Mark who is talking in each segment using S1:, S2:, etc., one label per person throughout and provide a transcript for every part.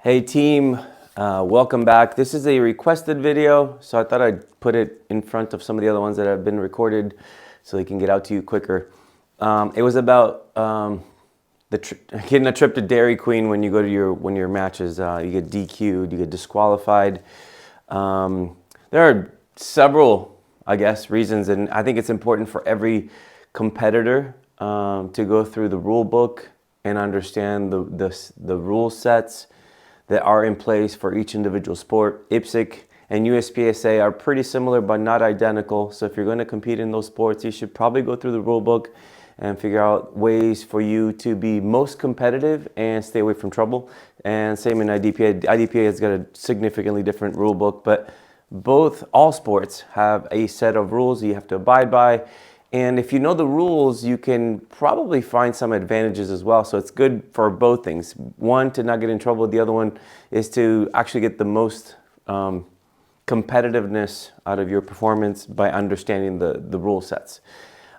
S1: Hey team, welcome back. This is a requested video, so I thought I'd put it in front of some of the other ones that have been recorded so they can get out to you quicker. It was about getting a trip to Dairy Queen when you go to your matches. You get DQ'd, you get disqualified. There are several, I guess, reasons, and I think it's important for every competitor to go through the rule book and understand the rule sets that are in place for each individual sport. IPSC and USPSA are pretty similar but not identical. So if you're going to compete in those sports, you should probably go through the rule book and figure out ways for you to be most competitive and stay away from trouble. And same in IDPA. IDPA has got a significantly different rule book, but all sports have a set of rules you have to abide by. And if you know the rules, you can probably find some advantages as well. So it's good for both things. One, to not get in trouble. The other one is to actually get the most competitiveness out of your performance by understanding the rule sets.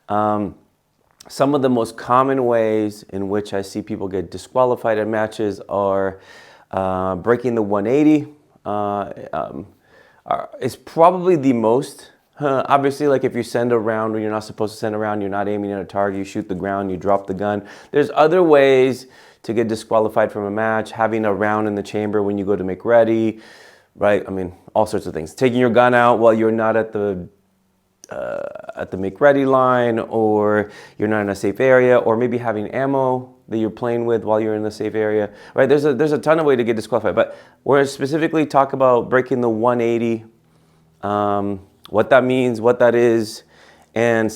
S1: Some of the most common ways in which I see people get disqualified at matches are breaking the 180. Is probably the most. Obviously, like if you send a round when you're not supposed to send a round, you're not aiming at a target, you shoot the ground, you drop the gun. There's other ways to get disqualified from a match, having a round in the chamber when you go to make ready, right? I mean, all sorts of things. Taking your gun out while you're not at the make ready line, or you're not in a safe area, or maybe having ammo that you're playing with while you're in the safe area, right? There's a ton of ways to get disqualified, but we're specifically talk about breaking the 180. What that means, what that is, and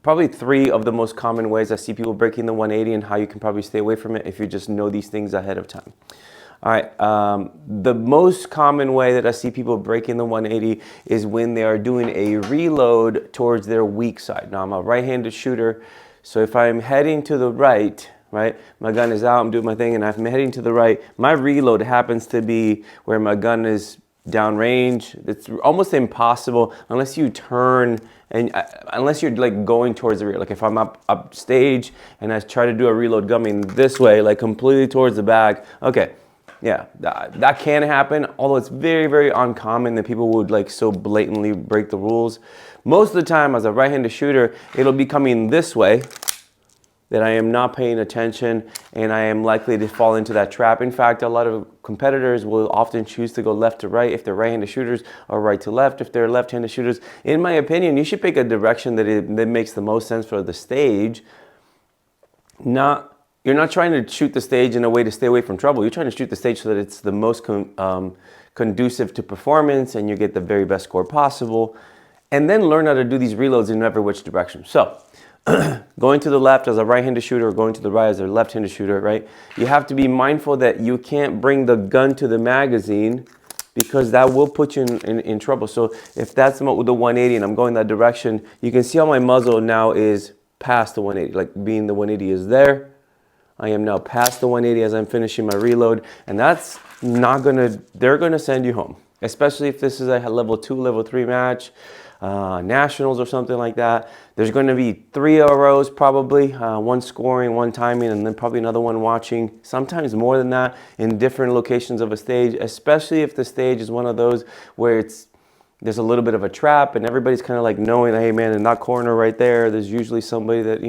S1: probably three of the most common ways I see people breaking the 180 and how you can probably stay away from it if you just know these things ahead of time. All right, the most common way that I see people breaking the 180 is when they are doing a reload towards their weak side. Now, I'm a right-handed shooter, so if I'm heading to the right, my gun is out, I'm doing my thing, and I'm heading to the right, my reload happens to be where my gun is downrange. It's almost impossible unless you turn and unless you're like going towards the rear. Like if I'm up stage and I try to do a reload coming this way, like completely towards the back. Okay, yeah, that can happen. Although it's very, very uncommon that people would like so blatantly break the rules. Most of the time, as a right-handed shooter, it'll be coming this way, that I am not paying attention and I am likely to fall into that trap. In fact, a lot of competitors will often choose to go left to right if they're right-handed shooters, or right to left if they're left-handed shooters. In my opinion, you should pick a direction that makes the most sense for the stage. You're not trying to shoot the stage in a way to stay away from trouble. You're trying to shoot the stage so that it's the most conducive to performance and you get the very best score possible. And then learn how to do these reloads in every which direction. So, going to the left as a right-handed shooter or going to the right as a left-handed shooter, right? You have to be mindful that you can't bring the gun to the magazine because that will put you in trouble. So if that's the 180 and I'm going that direction, you can see how my muzzle now is past the 180, like being the 180 is there. I am now past the 180 as I'm finishing my reload, and that's they're gonna send you home, especially if this is a level 2, level 3 match. Nationals or something like that. There's going to be 3 ROs probably, one scoring, one timing, and then probably another one watching, sometimes more than that in different locations of a stage, especially if the stage is one of those where there's a little bit of a trap and everybody's kind of like knowing, hey man, in that corner right there's usually somebody that,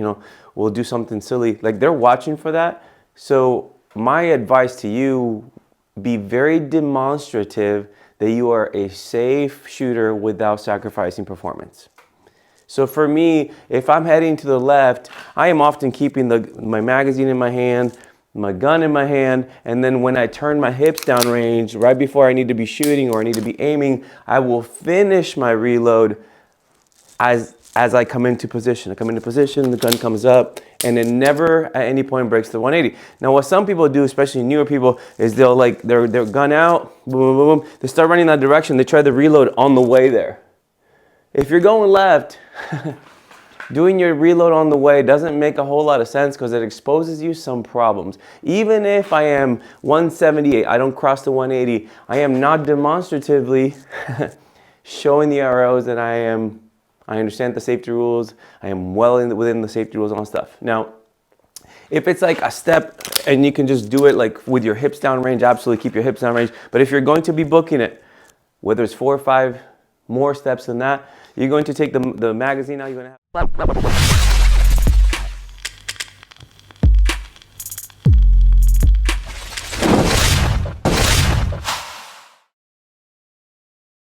S1: will do something silly. Like they're watching for that. So my advice to you, be very demonstrative that you are a safe shooter without sacrificing performance. So for me, if I'm heading to the left, I am often keeping my magazine in my hand, my gun in my hand, and then when I turn my hips downrange, right before I need to be shooting or I need to be aiming, I will finish my reload as I come into position. I come into position, the gun comes up, and it never at any point breaks the 180. Now, what some people do, especially newer people, is they'll like their gun out, boom, boom, boom. They start running that direction. They try to reload on the way there. If you're going left, doing your reload on the way doesn't make a whole lot of sense because it exposes you some problems. Even if I am 178, I don't cross the 180, I am not demonstratively showing the arrows that I understand the safety rules. I am well within the safety rules and all stuff. Now, If it's like a step and you can just do it like with your hips down range, absolutely keep your hips down range. But if you're going to be booking it, whether it's 4 or 5 more steps than that, you're going to take the magazine out, you're going to have